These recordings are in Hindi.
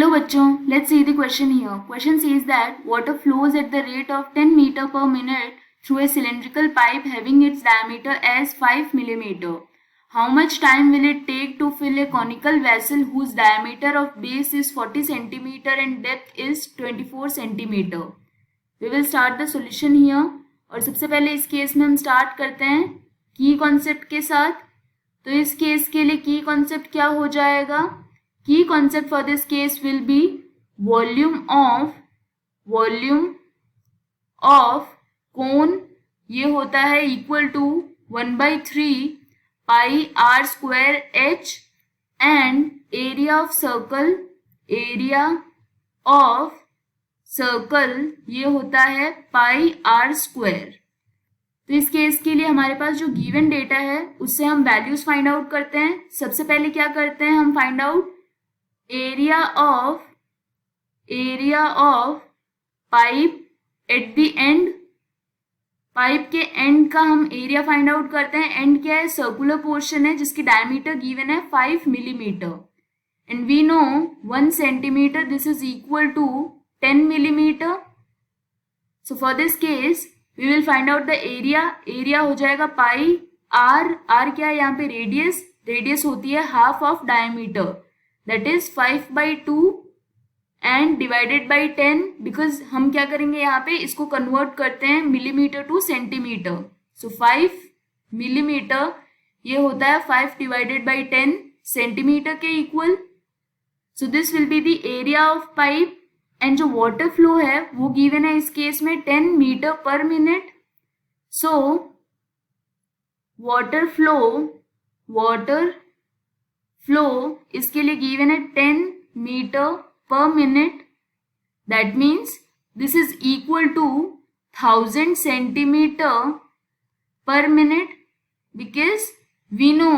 Hello बच्चों, let's see the question here. Question says that water flows at the rate of 10 meter per minute through a cylindrical pipe having its diameter as 5 millimeter. How much time will it take to fill a conical vessel whose diameter of base is 40 centimeter and depth is 24 centimeter? We will start the solution here. और सबसे पहले इस केस में हम स्टार्ट करते हैं की कॉन्सेप्ट के साथ. तो इस केस के लिए की कॉन्सेप्ट क्या हो जाएगा? Key concept for this case will be volume of cone ये होता है equal to 1/3 pi r square h and area of circle ये होता है pi r square. तो इस केस के लिए हमारे पास जो गिवन डेटा है उससे हम वैल्यूज फाइंड आउट करते हैं. सबसे पहले क्या करते हैं, हम find out area of pipe at the end. Pipe के एंड का हम एरिया फाइंड आउट करते हैं. एंड क्या है? सर्कुलर पोर्शन है जिसकी डायमीटर गिवन है 5 millimetre and we know 1 centimetre this is equal to 10 millimetre. So for this case we will find out the area हो जाएगा पाई आर क्या है यहाँ पे? रेडियस होती है half of diameter, that is 5/2 and divided by 10 because हम क्या करेंगे यहाँ पे इसको कन्वर्ट करते हैं मिलीमीटर टू सेंटीमीटर. सो 5 मिलीमीटर ये होता है 5 डिवाइडेड बाई 10 सेंटीमीटर के equal. So this will be the area of pipe and जो वाटर फ्लो है वो गिवन है इस केस में 10 metre per minute. So water flow इसके लिए गिवन है 10 metre per minute. That means this is equal to 1000 centimetre per minute because we know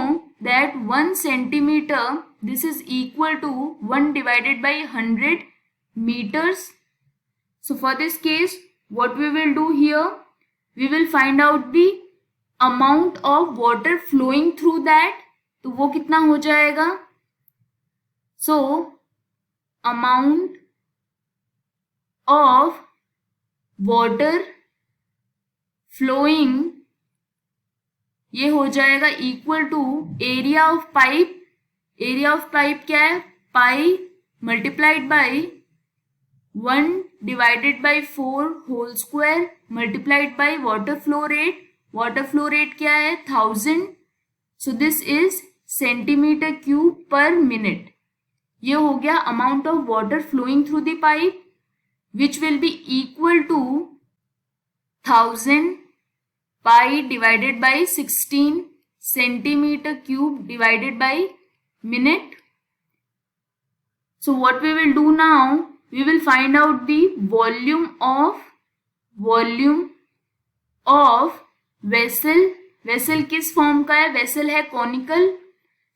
that 1 centimetre this is equal to 1 divided by 100 meters. So for this case what we will do here, we will find out the amount of water flowing through that. तो वो कितना हो जाएगा? So amount of water flowing ये हो जाएगा equal to area of pipe. Area of pipe क्या है? Pi multiplied by 1 divided by 4 whole square multiplied by water flow rate. Water flow rate क्या है? 1000. So this is centimeter cube per minute. ये हो गया amount of water flowing through the pipe which will be equal to 1000 pi divided by 16 centimeter cube divided by minute. So what we will do now, we will find out the volume of vessel किस फॉर्म का है? वेसल है conical.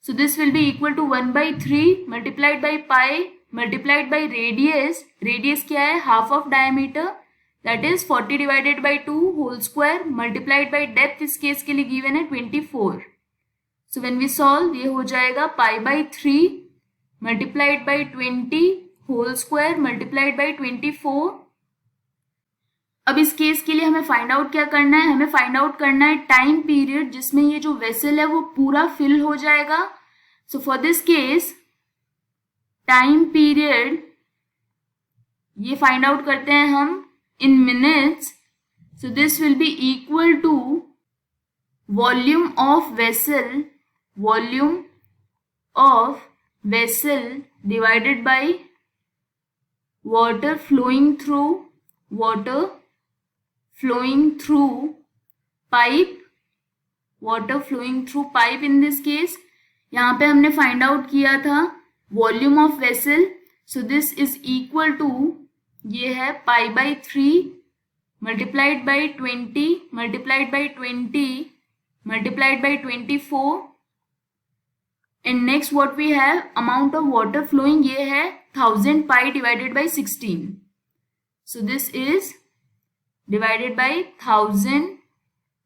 So this will be equal to 1/3 multiplied by pi multiplied by radius क्या है? Half of diameter that is 40 divided by 2 whole square multiplied by depth इस केस के लिए गिवन है 24. सो व्हेन वी सॉल्व ये हो जाएगा π/3 multiplied by 20 whole square multiplied by 24. अब इस केस के लिए हमें फाइंड आउट क्या करना है? हमें फाइंड आउट करना है टाइम पीरियड जिसमें ये जो वेसल है वो पूरा फिल हो जाएगा. So for this case time period ये फाइंड आउट करते हैं हम in minutes. So this will be equal to volume of vessel divided by water flowing through pipe in this case. यहाँ पे हमने फाइंड आउट किया था volume of vessel. So this is equal to ये है π/3 multiplied by 20 multiplied by 20 multiplied by 24 and next what we have amount of water flowing ये है 1000 pi divided by 16. So this is divided by 1000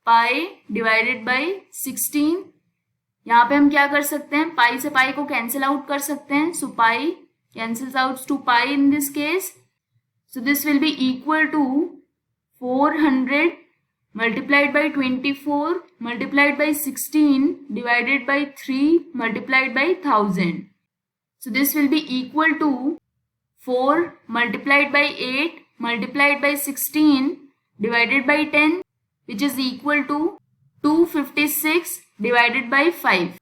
pi divided by 16. यहाँ पे हम क्या कर सकते हैं? पाई से पाई को कैंसिल आउट कर सकते हैं. सो पाई cancels out to pi in this case. So this will be equal to 400 multiplied by 24 multiplied by 16 divided by 3 multiplied by 1000. So this will be equal to 4 multiplied by 8 multiplied by 16 divided by 10, which is equal to 256 divided by 5,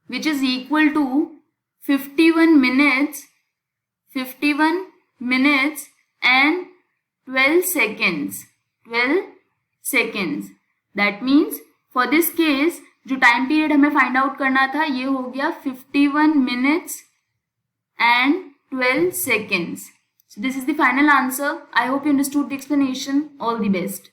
which is equal to 51 minutes and 12 seconds. That means for this case जो टाइम पीरियड हमें फाइंड आउट करना था ये हो गया 51 minutes and 12 seconds. So this is the final answer. I hope you understood the explanation. All the best.